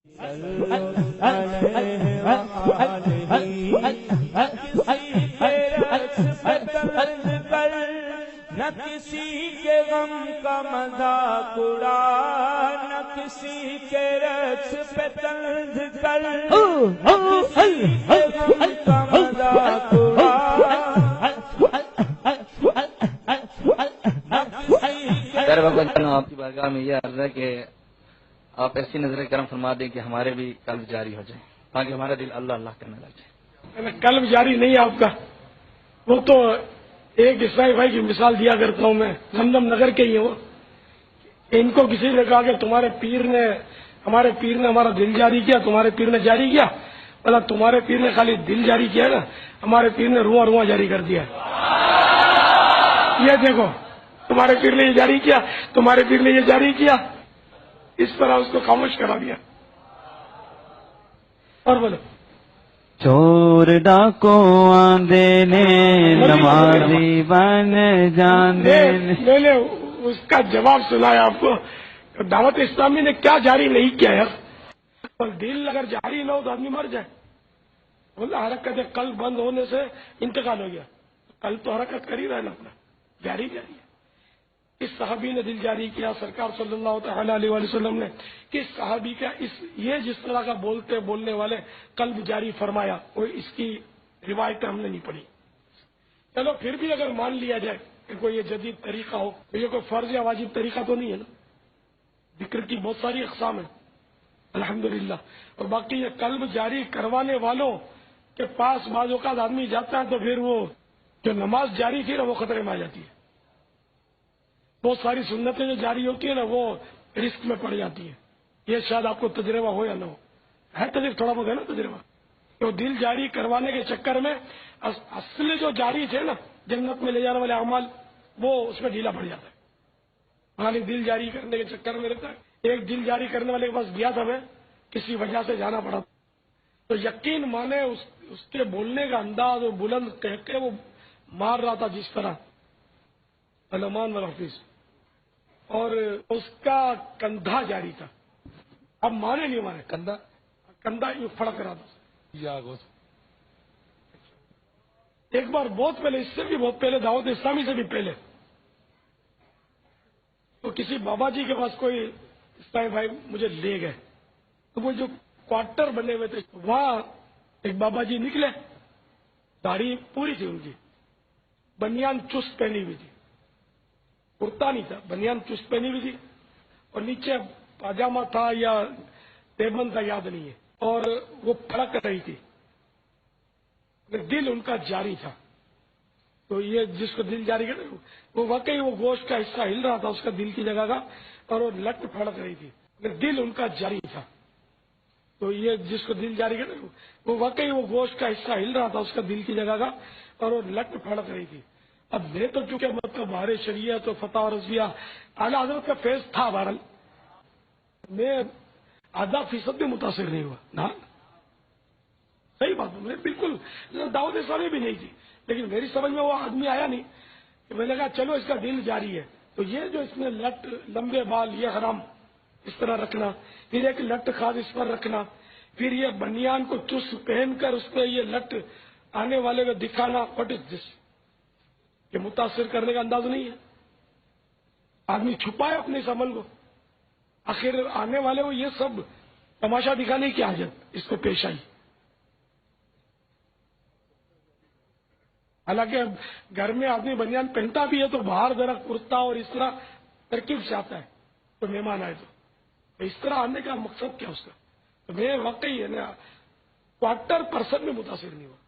نہ کسی کے غم کا مذاق اڑا، نہ کسی کے رقص پہ طنز کر، نہ کسی کے غم کا مذاق اڑا۔ آپ کی بارگاہ میں یہ عرض ہے کہ آپ ایسی نظر کرم فرما دیں کہ ہمارے بھی قلب جاری ہو جائے، تاکہ ہمارا دل اللہ اللہ کرنے لگ جائے۔ قلب جاری نہیں ہے آپ کا، وہ تو ایک اسلائی بھائی کی مثال دیا کرتا ہوں میں، زمزم نگر کے ہی ہیں وہ۔ ان کو کسی نے کہا کہ ہمارے پیر نے ہمارا دل جاری کیا، تمہارے پیر نے جاری کیا؟ بولا تمہارے پیر نے خالی دل جاری کیا نا، ہمارے پیر نے رواں رواں جاری کر دیا۔ یہ دیکھو، تمہارے پیر نے یہ جاری کیا، تمہارے پیر نے یہ جاری کیا، اس طرح اس کو خاموش کرا دیا۔ اور بولو، چور ڈاکو آندے نے نمازی بن جاندے نے۔ میں نے اس کا جواب سنایا آپ کو، دعوت اسلامی نے کیا جاری نہیں کیا یار؟ دل اگر جاری نہ ہو تو آدمی مر جائے۔ بولنا حرکت قلب بند ہونے سے انتقال ہو گیا، قلب تو حرکت کر ہی رہا ہے نا اپنا، جاری جاری ہے۔ اس صحابی نے دل جاری کیا، سرکار صلی اللہ تعالی علیہ وسلم نے کس صحابی کا یہ جس طرح کا بولنے والے قلب جاری فرمایا، وہ اس کی روایتیں ہم نے نہیں پڑھی۔ چلو پھر بھی اگر مان لیا جائے کہ کوئی یہ جدید طریقہ ہو، تو یہ کوئی فرض یا واجب طریقہ تو نہیں ہے نا، ذکر کی بہت ساری اقسام ہیں الحمدللہ۔ اور باقی یہ قلب جاری کروانے والوں کے پاس بعض اوقات آدمی جاتا ہے تو پھر وہ جو نماز جاری تھی نا وہ خطرے میں آ جاتی ہے۔ بہت ساری سنتیں جو جاری ہوتی ہیں نا وہ رسک میں پڑ جاتی ہیں۔ یہ شاید آپ کو تجربہ ہو یا نہ ہو، ہے تجربہ، تھوڑا بہت ہے نا تجربہ۔ تو دل جاری کروانے کے چکر میں اصل جو جاری تھے نا جنت میں لے جانے والے اعمال، وہ اس میں ڈھیلا پڑ جاتا ہے۔ خالی دل جاری کرنے کے چکر میں رہتا ہے۔ ایک دل جاری کرنے والے کے پاس گیا تھا، میں کسی وجہ سے جانا پڑا، تو یقین مانے اس کے بولنے کا انداز، وہ بلند کہہ کے وہ مار رہا تھا جس طرح، علمان والحفیظ، اور اس کا کندھا جاری تھا۔ اب مانے نہیں مانے، کندھا یوں پھڑک رہا تھا۔ ایک بار بہت پہلے، اس سے بھی بہت پہلے، دعوت اسلامی سے بھی پہلے، تو کسی بابا جی کے پاس کوئی اسلامی بھائی مجھے لے گئے، تو وہ جو کوارٹر بنے ہوئے تھے وہاں ایک بابا جی نکلے، داڑھی پوری تھی ان کی، بنیان چست پہنی ہوئی تھی، کرتا نہیں تھا، بنیان چست پہنی ہوئی تھی، اور نیچے پاجامہ تھا یا تیبن تھا یاد نہیں ہے، اور وہ پھڑک رہی تھی، دل ان کا جاری تھا۔ تو یہ جس کو دل جاری کرے وہ واقعی وہ گوشت کا حصہ ہل رہا تھا اس کا دل کی جگہ کا، اور وہ لٹ پھڑک رہی تھی، دل ان کا جاری تھا۔ تو یہ جس کو دل جاری کرے وہ واقعی وہ گوشت کا حصہ ہل رہا تھا اس کا دل کی جگہ کا، اور وہ لٹ پھڑک رہی تھی۔ اب میں تو چونکہ مطلب بہار شریعت و فتح و رضویہ اعلیٰ حضرت کا فیض تھا، بہرحال میں 0.5% بھی متاثر نہیں ہوا نا، صحیح بات ہے، میں بالکل دعوت اسلامی بھی نہیں تھی، لیکن میری سمجھ میں وہ آدمی آیا نہیں کہ میں نے کہا چلو اس کا دل جاری ہے، تو یہ جو اس میں لٹ، لمبے بال، یہ حرام اس طرح رکھنا، پھر ایک لٹ خاص اس پر رکھنا، پھر یہ بنیان کو چست پہن کر اس پہ یہ لٹ آنے والے کو دکھانا، واٹ از دس؟ یہ متاثر کرنے کا انداز نہیں ہے۔ آدمی چھپائے اپنے اس عمل کو، آخر آنے والے کو یہ سب تماشا دکھانے کی حاجت اس کو پیش آئی۔ حالانکہ گھر میں آدمی بنیان پہنتا بھی ہے تو باہر ذرا کرتا اور اس طرح ترکیب سے آتا ہے، تو مہمان آئے تو اس طرح آنے کا مقصد کیا اس کا؟ تو میں واقعی ہے نا 0.25% میں متاثر نہیں ہوا،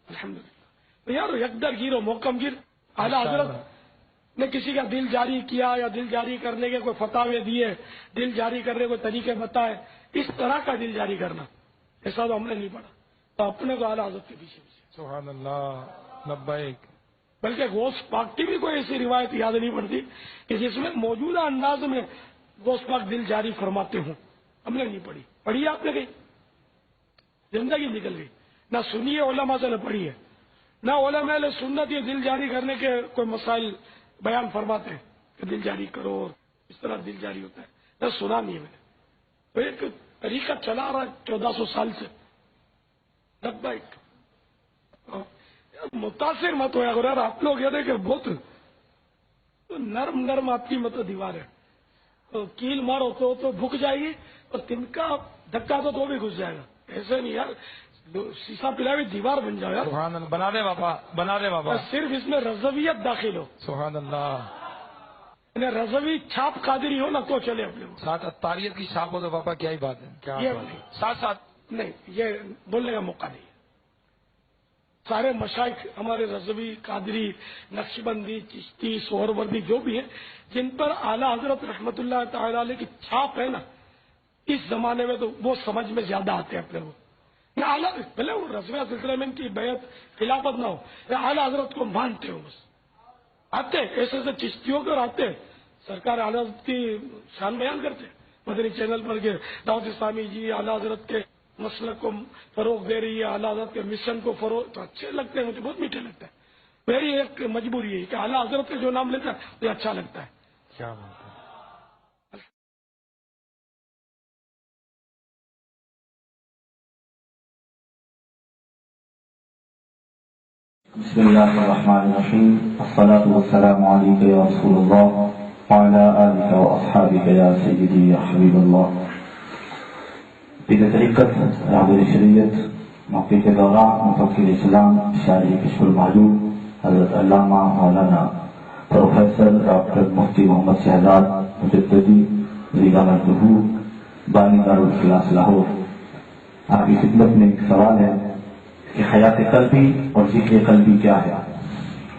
الحمدللہ۔ تو یار یکدر گیر و محکم گیر، اعلیٰ حضرت نے کسی کا دل جاری کیا یا دل جاری کرنے کے کوئی فتاوے دیے، دل جاری کرنے کے طریقے بتائے، اس طرح کا دل جاری کرنا ایسا تو ہم نے نہیں پڑھا، تو اپنے کو اعلیٰ حضرت کے پیچھے سبحان اللہ، لبیک۔ بلکہ غوث پاک کی بھی کوئی ایسی روایت یاد نہیں پڑتی کہ جس میں موجودہ انداز میں غوث پاک دل جاری فرماتے ہوں، ہم نے نہیں پڑھی۔ پڑھی آپ نے کہیں؟ زندگی نکل گئی، نہ سنی ہے علماء سے، نہ پڑھی ہے، نہ علماء اہل سنت یہ دل جاری کرنے کے کوئی مسائل بیان فرماتے ہیں کہ دل جاری کرو، اس طرح دل جاری ہوتا ہے، نہ سنا نہیں ہے میں نے۔ تو ایک طریقہ چلا رہا ہے 1400 سال سے لبیک. متاثر مت ہو یار, آپ لوگ یہ دیکھیں بہت نرم نرم آپ کی مت دیوار ہے, تو کیل مارو تو بھک جائے گی, اور تنکا دھکا تو بھی گھس جائے گا. ایسے نہیں یار, شیشہ پلا ہوئی دیوار بن جاؤ یار. سبحان اللہ, بنا دے بابا, بنا دے بابا. صرف اس میں رضویت داخل ہو, سبحان اللہ. رضوی چھاپ قادری ہو نا تو چلے اپنے کو. ساتھ اطاریت کی چھاپ ہو تو بابا کیا ہی بات ہے, کیا یہ بات ہے. ساتھ ساتھ نہیں, یہ بولنے کا موقع نہیں. سارے مشائخ ہمارے رضوی, قادری, نقشبندی, چشتی, سہروردی جو بھی ہیں, جن پر اعلیٰ حضرت رحمت اللہ تعالی علیہ کی چھاپ ہے نا اس زمانے میں, تو وہ سمجھ میں زیادہ آتے ہیں اپنے کو. اعلیٰ بھلے وہ رضویہ سلسلے میں ان کی بیعت خلافت نہ ہو, اعلیٰ حضرت کو مانتے ہو, بس آتے ایسے ایسے چشتیوں پر آتے, سرکار اعلیٰ حضرت کی شان بیان کرتے مدنی چینل پر کہ دعوت اسلامی جی اعلیٰ حضرت کے مسلک کو فروغ دے رہی ہے, اعلیٰ حضرت کے مشن کو فروغ, تو اچھے لگتے ہیں, مجھے بہت میٹھے لگتے ہیں. میری ایک مجبوری ہے کہ اعلیٰ حضرت کا جو نام لیتا ہے مجھے اچھا لگتا ہے. کیا بات ہے. بسم اللہ الرحمن الرحیم. الصلاة والسلام علیک یا رسول اللہ وعلی آلک واصحابک یا سیدی یا حبیب اللہ. پیر طریقت راہبر شریعت موقع کے دوران مفکر اسلام شاعر کشف المعلوم حضرت علامہ مولانا پروفیسر ڈاکٹر مفتی محمد شہزاد مجددی ریگا مردہو بانی دارالخلاص لاہور, آپ کی خدمت میں ایک سوال ہے کہ حیات قلبی اور ذکر قلبی کیا ہے,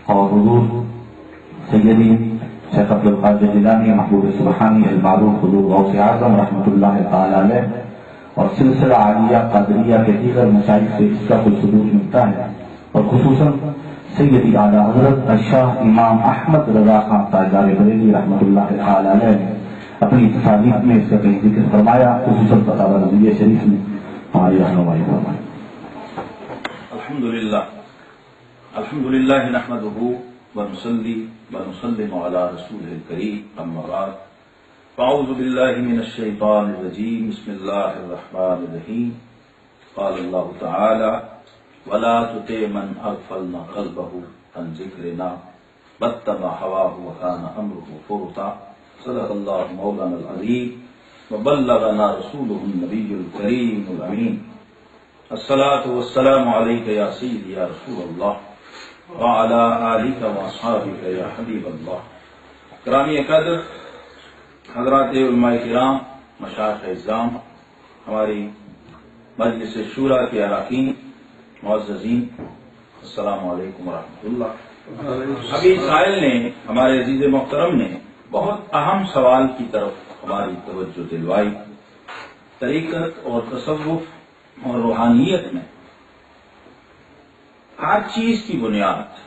اور حضور سیدی شیخ عبد القادر جیلانی محبوب سبحانی المعروف حضور غوث اعظم رحمۃ اللہ تعالی علیہ اور سلسلہ عالیہ قادریہ کے دیگر مشائخ سے اس کا کوئی ثبوت ملتا ہے, اور خصوصاً سیدی اعلیٰ حضرت الشاہ امام احمد رضا خان تاجدار بریلوی رحمۃ اللہ تعالی علیہ نے اپنی تصانیف میں اس کا کہیں ذکر فرمایا, خصوصاً فتاوی رضویہ شریف میں ہماری رہنمائی فرمائی. الحمد للہ نحمده ونصلي ونسلم على رسوله الكريم اما بعد فاعوذ باللہ من الشیطان الرجیم بسم اللہ الرحمن الرحیم قال اللہ تعالی ولا تطع من اغفلنا قلبه عن ذکرنا واتبع هواه وكان امره فرطا صدق اللہ مولانا العظیم وبلغنا رسوله النبی الکریم الامین. الصلاة والسلام علیک یا سیدی یا رسول اللہ وعلی آلک واصحابک یا حبیب اللہ. گرامی قدر حضرات علماء کرام, مشائخ اعظام, ہماری مجلس شورا کے اراکین, معززین, السلام علیکم ورحمۃ اللہ. ابھی سائل نے, ہمارے عزیز محترم نے بہت اہم سوال کی طرف ہماری توجہ دلوائی. طریقت اور تصوف اور روحانیت میں ہر چیز کی بنیاد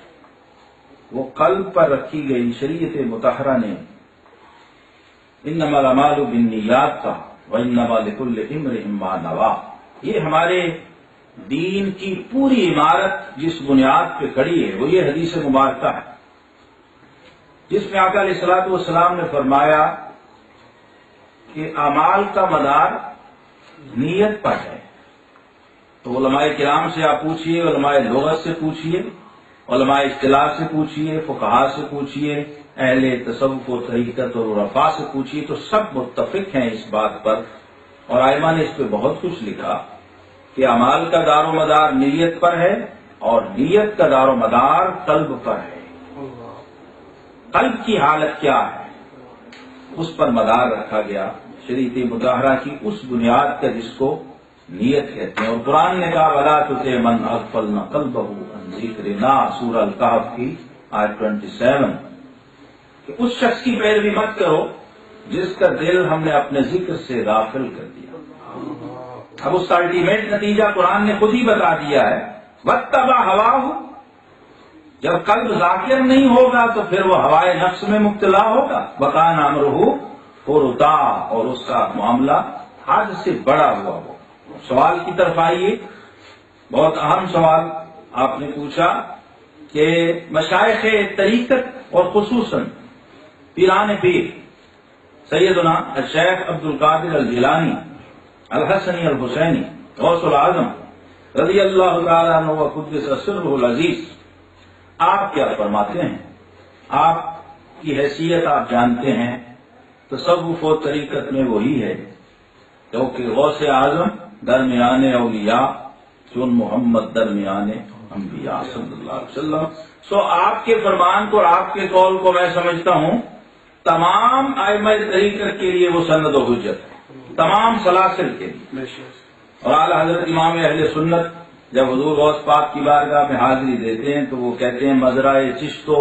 وہ قلب پر رکھی گئی شریعت مطہرہ نے انما الاعمال بالنیات کا وانما لکل امرئ ما نوی. یہ ہمارے دین کی پوری عمارت جس بنیاد پہ کھڑی ہے وہ یہ حدیث مبارکہ ہے جس میں آقا علیہ الصلوۃ والسلام نے فرمایا کہ اعمال کا مدار نیت پر ہے. تو علماء کرام سے آپ پوچھئے, علماء لغت سے پوچھئے, علماء اصطلاح سے پوچھئے, فقہاء سے پوچھئے, اہل تصوف و طریقت اور عرفاء سے پوچھئے, تو سب متفق ہیں اس بات پر, اور ائمہ نے اس پہ بہت کچھ لکھا کہ اعمال کا دار و مدار نیت پر ہے, اور نیت کا دار و مدار قلب پر ہے. قلب کی حالت کیا ہے اس پر مدار رکھا گیا شریعت مطہرہ کی اس بنیاد کا جس کو نیت کہتے ہیں. اور قرآن نے کہا وَلَا تُطِعْ مَنْ أَغْفَلْنَا قَلْبَهُ عَنْ ذِكْرِنَا, سورہ الکہف کی آیت 27, کہ اس شخص کی پیروی مت کرو جس کا دل ہم نے اپنے ذکر سے غافل کر دیا. اب اس کا الٹیمیٹ نتیجہ قرآن نے خود ہی بتا دیا ہے, وَاتَّبَعَ هَوَاهُ. جب قلب ذاکر نہیں ہوگا تو پھر وہ ہوائے نفس میں مبتلا ہوگا. وَكَانَ أَمْرُهُ فُرُطًا, اور اس کا معاملہ حد سے بڑا ہوا ہو. سوال کی طرف آئیے. بہت اہم سوال آپ نے پوچھا کہ مشائخ طریقت اور خصوصاً پیران پیر سیدنا الشیخ عبد القادر الجیلانی الحسنی الحسینی غوث العظم رضی اللہ تعالیٰ عنہ و قدس سرہ العزیز، آپ کیا فرماتے ہیں؟ آپ کی حیثیت آپ جانتے ہیں، تصوف و طریقت میں وہی ہے، کیونکہ غوث اعظم درمیان اولیاء، چون محمد درمیان انبیاء صلی اللہ علیہ وسلم۔ سو آپ کے فرمان کو اور آپ کے قول کو میں سمجھتا ہوں تمام ائمہ طریقت کے لیے وہ سند و حجت ہے، تمام سلاسل کے لیے۔ اور اعلیٰ حضرت امام اہل سنت جب حضور غوث پاک کی بارگاہ میں حاضری دیتے ہیں تو وہ کہتے ہیں مزرعہ چشت و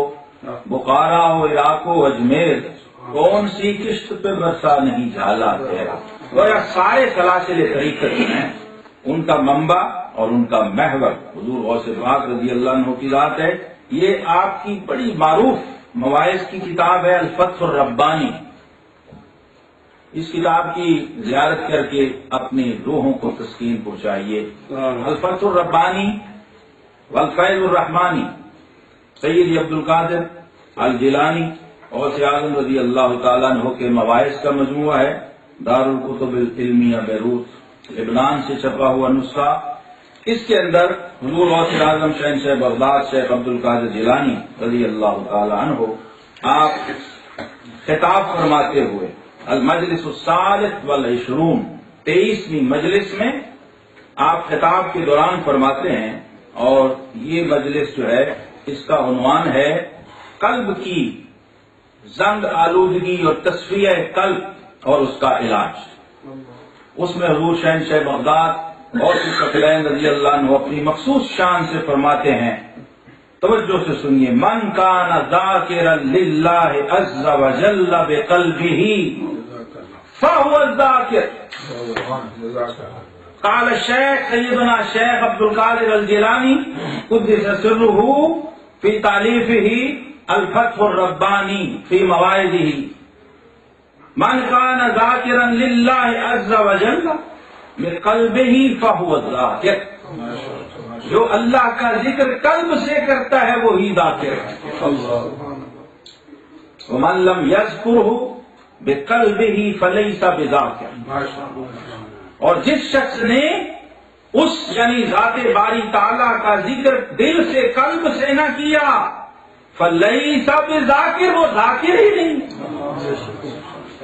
بخارا و عراق و اجمیر، کون سی کشت پہ برسا نہیں جھالا تیرا۔ اور سارے سلاسل طریقت ہیں، ان کا منبع اور ان کا محور حضور غوث پاک رضی اللہ عنہ کی ذات ہے۔ یہ آپ کی بڑی معروف مواعظ کی کتاب ہے الفتح الربانی۔ اس کتاب کی زیارت کر کے اپنی روحوں کو تسکین پہنچائیے۔ الفتح الربانی والفیض الرحمانی سید عبد القادر الجیلانی غوث اعظم رضی اللہ تعالیٰ عنہ کے مواعظ کا مجموعہ ہے، دارالکتب العلمیہ بیروت لبنان سے چھپا ہوا نسخہ۔ اس کے اندر حضور غوث اعظم شہنشاہ بغداد شیخ عبد القادر جیلانی رضی اللہ تعالیٰ عنہ آپ خطاب فرماتے ہوئے المجلس الثالث والعشرون 23ویں مجلس میں آپ خطاب کے دوران فرماتے ہیں، اور یہ مجلس جو ہے اس کا عنوان ہے قلب کی زنگ آلودگی اور تصفیہ قلب اور اس کا علاج۔ اس میں حضور شہنشاہ بغداد اور ثقلین رضی اللہ عنہ اپنی مخصوص شان سے فرماتے ہیں، توجہ سے سنیے، من کان ذاکرا للہ عز وجل بقلبہ فهو الذاکر۔ قال الشیخ سیدنا شیخ عبد القادر الجیلانی قدس سرہ فی تالیفہ الفتح الربانی فی مواعظہ، من کان ذاکرا للہ عز وجل بقلبہ فهو الذاکر۔ جو اللہ کا ذکر قلب سے کرتا ہے وہی ذاکر ہے۔ ومن لم یذکرہ بقلبہ فلیس بذاکر۔ اور جس شخص نے اس یعنی ذات باری تعالیٰ کا ذکر دل سے قلب سے نہ کیا فلیس بذاکر، وہ ذاکر ہی نہیں۔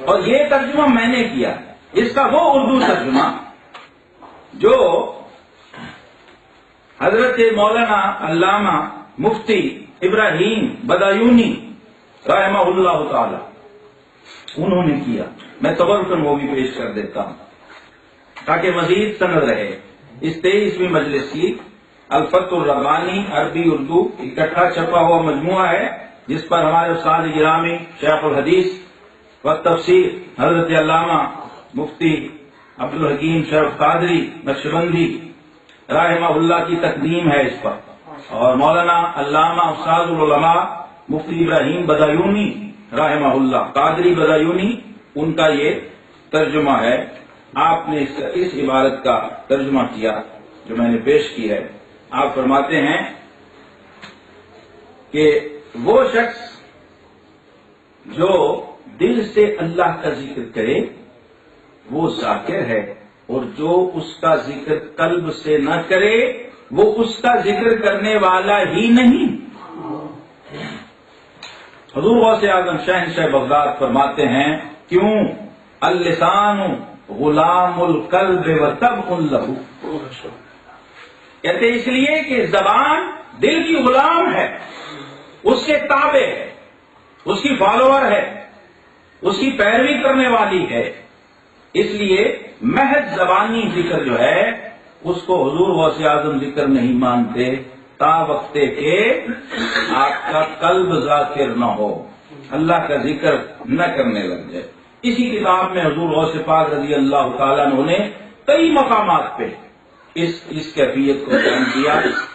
اور یہ ترجمہ میں نے کیا، اس کا وہ اردو ترجمہ جو حضرت مولانا علامہ مفتی ابراہیم بدایونی رحمہ اللہ تعالی انہوں نے کیا۔ میں تبرکن وہ بھی پیش کر دیتا ہوں تاکہ مزید سند رہے۔ اس 23ویں مجلس کی الفتح الربانی عربی اردو اکٹھا چھپا ہوا مجموعہ ہے، جس پر ہمارے استاد گرامی شیخ الحدیث و تفسیر حضرت علامہ مفتی عبد الحکیم شریف قادری نقشبندی رحمہ اللہ کی تقدیم ہے اس پر، اور مولانا علامہ استاد العلماء مفتی ابراہیم بدایونی رحمہ اللہ قادری بدایونی ان کا یہ ترجمہ ہے۔ آپ نے اس عبارت کا ترجمہ کیا جو میں نے پیش کی ہے۔ آپ فرماتے ہیں کہ وہ شخص جو دل سے اللہ کا ذکر کرے وہ ذاکر ہے، اور جو اس کا ذکر قلب سے نہ کرے وہ اس کا ذکر کرنے والا ہی نہیں۔ حضور غوث اعظم شہنشاہ بغداد فرماتے ہیں کیوں اللسان غلام القلب وطبع لہ، کہتے اس لیے کہ زبان دل کی غلام ہے، اس کے تابع ہے، اس کی فالوور ہے، اس کی پیروی کرنے والی ہے۔ اس لیے محض زبانی ذکر جو ہے اس کو حضور غوث اعظم ذکر نہیں مانتے تا وقت کہ آپ کا قلب ذاکر نہ ہو، اللہ کا ذکر نہ کرنے لگ جائے۔ اسی کتاب میں حضور غوث پاک رضی اللہ تعالیٰ عنہ نے کئی مقامات پہ اس کیفیت کو بیان کیا۔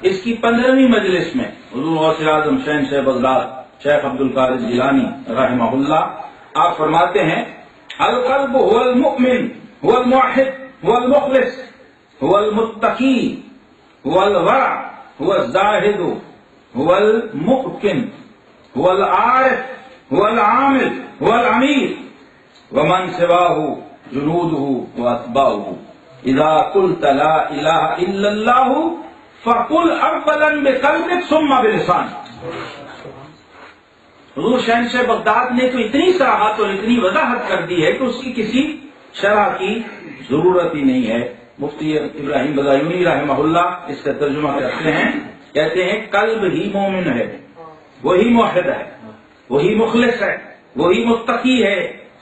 اس کی 15ویں مجلس میں حضور غوث اعظم شہنشاہ بغداد شیخ عبد القادر جیلانی رحمہ اللہ آپ فرماتے ہیں القلب هو المؤمن هو الموحد هو المخلص هو المتقی هو الورع هو الزاہد هو المؤکن هو العارف هو العامل هو الامیر ومن سواه جنوده واتباعه۔ اذا قلت لا الہ الا اللہ فقل اولا بقلبک ثم بلسانک۔ حضور شہنشاہ بغداد نے تو اتنی صراحت اور اتنی وضاحت کر دی ہے کہ اس کی کسی شرح کی ضرورت ہی نہیں ہے۔ مفتی ابراہیم بضایونی رحمہ اللہ اس کا ترجمہ کرتے ہیں، کہتے ہیں قلب ہی مومن ہے، وہی موحد ہے، وہی مخلص ہے، وہی متقی ہے،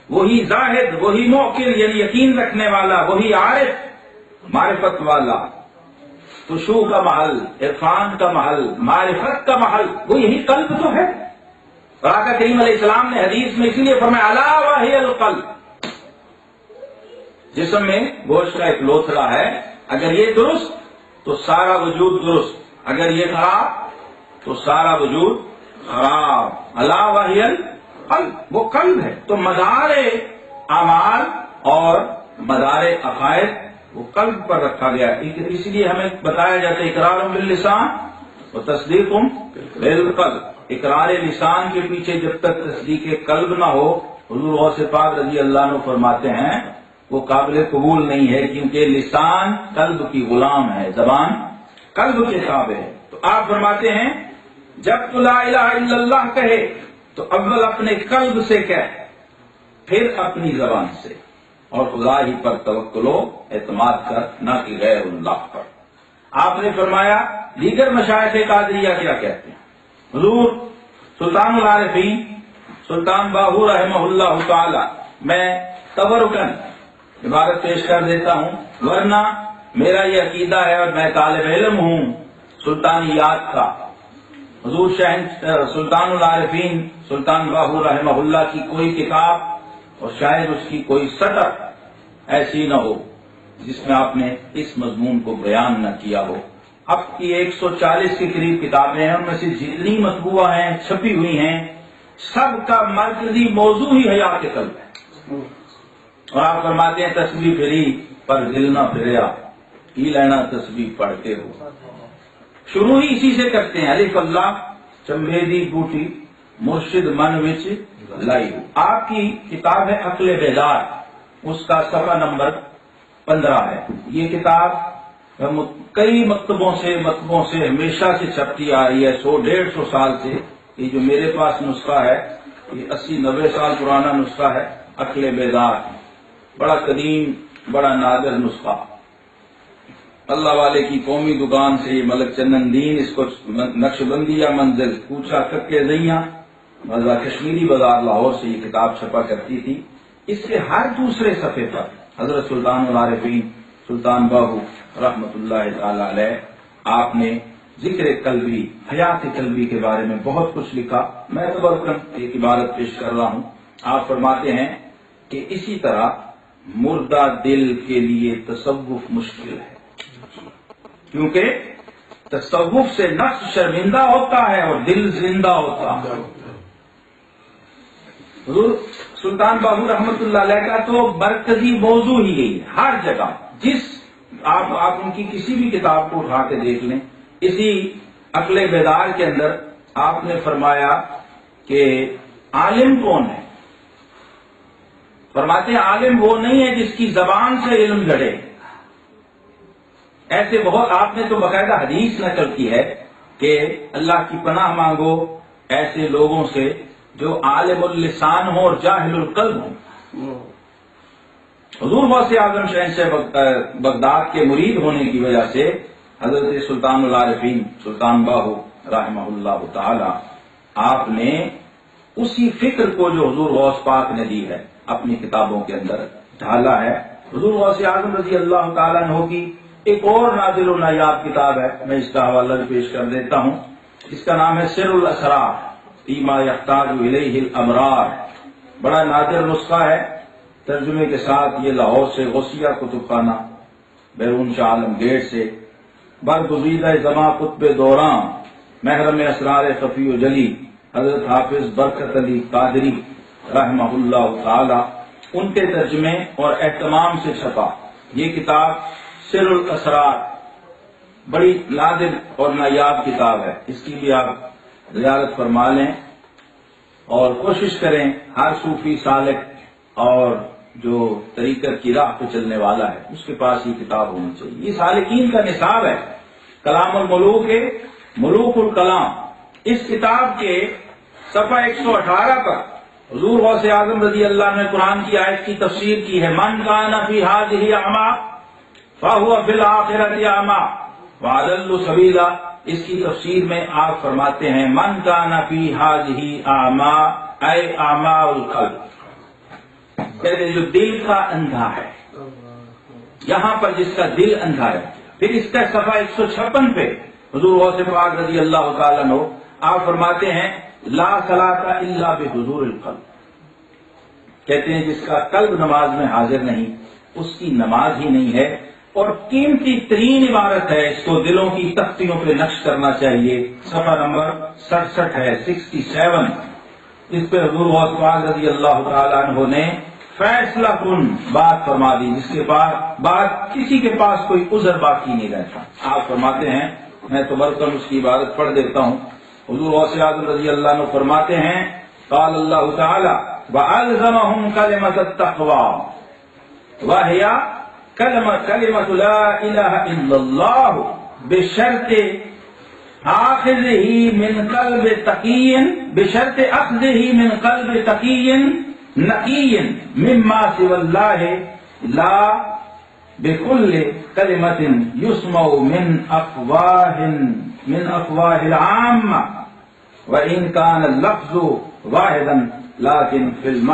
وہی زاہد، وہی موقر یعنی یقین رکھنے والا، وہی عارف معرفت والا، خشوع کا محل، عرفان کا محل، معرفت کا محل، وہ یہی قلب تو ہے۔ اور آقا کریم علیہ السلام نے حدیث میں اسی لیے فرمایا الا وہی القلب، جسم میں گوشت کا ایک لوتھڑا ہے، اگر یہ درست تو سارا وجود درست، اگر یہ خراب تو سارا وجود خراب۔ الا وہی القلب، وہ قلب ہے۔ تو مدار اعمال اور مدار عقائد وہ قلب پر رکھا گیا، اس لیے ہمیں بتایا جاتا ہے اقرار باللسان و تصدیق بالقلب۔ اقرار لسان کے پیچھے جب تک تصدیق قلب نہ ہو، حضور غوث پاک رضی اللہ عنہ فرماتے ہیں وہ قابل قبول نہیں ہے، کیونکہ لسان قلب کی غلام ہے، زبان قلب کے تابع ہے۔ تو آپ فرماتے ہیں جب تو لا الہ الا اللہ کہے تو اول اپنے قلب سے کہے، پھر اپنی زبان سے، اور خدا ہی پر توکل و اعتماد کر، نہ کہ غیر اللہ پر۔ آپ نے فرمایا دیگر مشائخ قادریہ کیا کہتے ہیں؟ حضور سلطان العارفین سلطان باہو رحمہ اللہ تعالی، میں تبرکن عبارت پیش کر دیتا ہوں، ورنہ میرا یہ عقیدہ ہے اور میں طالب علم ہوں سلطانیات کا۔ حضور سلطان العارفین سلطان باہو رحمہ اللہ کی کوئی کتاب اور شاید اس کی کوئی سطر ایسی نہ ہو جس میں آپ نے اس مضمون کو بیان نہ کیا ہو۔ اب کی 140 کے قریب کتابیں ہیں، ان میں سے جتنی مطبوعہ ہیں، چھپی ہوئی ہیں، سب کا مرکزی موضوع ہی حیات قلب ہے۔ اور آپ فرماتے ہیں تسبیح پھری پر دل نہ پھریا، کی لینا تسبیح پڑھتے ہو۔ شروع ہی اسی سے کرتے ہیں، الف اللہ چمبے دی بوٹی مرشد من وچ لائی۔ آپ کی کتاب ہے عقل بیدار، اس کا صفحہ نمبر 15 ہے۔ یہ کتاب کئی مکتبوں سے ہمیشہ سے چھپتی آ رہی ہے، 100-150 سال سے۔ یہ جو میرے پاس نسخہ ہے یہ 80-90 سال پرانا نسخہ ہے، عقل بیدار، بڑا قدیم بڑا نادر نسخہ۔ اللہ والے کی قومی دکان سے ملک چندن دین اس کو نقش بندی یا منزل کوچا ککے زیاں بازار کشمیری بازار لاہور سے یہ کتاب چھپا کرتی تھی۔ اس کے ہر دوسرے صفحے پر حضرت سلطان العارفین سلطان باہو رحمت اللہ تعالی علیہ آپ نے ذکر قلبی، حیات قلبی کے بارے میں بہت کچھ لکھا۔ میں تبرکن ایک عبارت پیش کر رہا ہوں۔ آپ فرماتے ہیں کہ اسی طرح مردہ دل کے لیے تصوف مشکل ہے، کیونکہ تصوف سے نفس شرمندہ ہوتا ہے اور دل زندہ ہوتا ہے۔ حضور سلطان باہو رحمت اللہ علیہ کا تو مرکزی موضوع ہی یہی ہے، ہر جگہ آپ ان کی کسی بھی کتاب کو اٹھا کے دیکھ لیں، اسی عقل بیدار کے اندر آپ نے فرمایا کہ عالم کون ہے؟ فرماتے ہیں عالم وہ نہیں ہے جس کی زبان سے علم جھڑے۔ ایسے بہت آپ نے تو باقاعدہ حدیث نقل کی ہے کہ اللہ کی پناہ مانگو ایسے لوگوں سے جو عالم اللسان ہوں اور جاہل القلب ہوں۔ حضور غوث اعظم شہنشاہ بغداد کے مرید ہونے کی وجہ سے حضرت سلطان العارفین سلطان باہو رحمہ اللہ تعالی آپ نے اسی فکر کو جو حضور غوث پاک نے دی ہے اپنی کتابوں کے اندر ڈھالا ہے۔ حضور غوث اعظم رضی اللہ تعالیٰ عنہ کی ایک اور نادر و نایاب کتاب ہے، میں اس کا حوالہ بھی پیش کر دیتا ہوں۔ اس کا نام ہے سر الاسرار فیما یحتاج الیہ الامرار، بڑا نادر نسخہ ہے، ترجمے کے ساتھ۔ یہ لاہور سے غوثیہ کتب خانہ بیرون شاہ عالم گیٹ سے برگزیدہ زماں قطب دوراں محرم اسرار خفی و جلی حضرت حافظ برکت علی قادری رحمہ اللہ تعالی، ان کے ترجمے اور اہتمام سے چھپا یہ کتاب سر الاسرار، بڑی نادر اور نایاب کتاب ہے۔ اس کی بھی آپ زیارت فرما لیں اور کوشش کریں ہر صوفی سالک اور جو طریقت کی راہ پہ چلنے والا ہے اس کے پاس یہ کتاب ہونی چاہیے. یہ سالکین کا نصاب ہے. کلام الملوک ہے، ملوک الکلام. اس کتاب کے صفحہ 118 پر حضور غوث اعظم رضی اللہ عنہ نے قرآن کی آیت کی تفسیر کی ہے. من کان فی ہذہ اعمی فہو فی الآخرۃ اعمی واضل سبیلا. اس کی تفسیر میں آپ فرماتے ہیں من کان فی ہذہ اعمی اے اعمی القلب، کہتے جو دل کا اندھا ہے. یہاں پر جس کا دل اندھا ہے. پھر اس کا صفحہ 156 پہ حضور غوث پاک رضی اللہ تعالیٰ عنہ آپ فرماتے ہیں لا صلاۃ الا بحضور القلب. کہتے ہیں جس کا قلب نماز میں حاضر نہیں اس کی نماز ہی نہیں ہے. اور قیمتی ترین عبارت ہے، اس کو دلوں کی تختیوں پہ نقش کرنا چاہیے. صفحہ نمبر 67 ہے، 67. اس پہ حضور غوث پاک رضی اللہ تعالیٰ عنہ نے فیصلہ کن بات فرما دی، جس کے بعد کسی کے پاس کوئی عذر باقی نہیں رہتا. آپ فرماتے ہیں، میں تو برکم اس کی عبارت پڑھ دیتا ہوں. حضور غوث اعظم رضی اللہ عنہ فرماتے ہیں قال اللہ تعالی وَأَلْزَمَهُمْ كَلِمَةَ التَّقْوَى وَهِيَ كَلِمَةُ لَا إِلَهَ إِلَّا اللَّهُ بِشَرْطِ أَخْذِهِ مِنْ قَلْبِ تَقِيٍّ نَقِيٍّ مِمَّا سِوَى اللَّهِ لَا بِكُلِّ كَلِمَةٍ يُسْمَعُ مِنْ أفواه العامة وإن كان اللفظ واحدا لكن في المعنى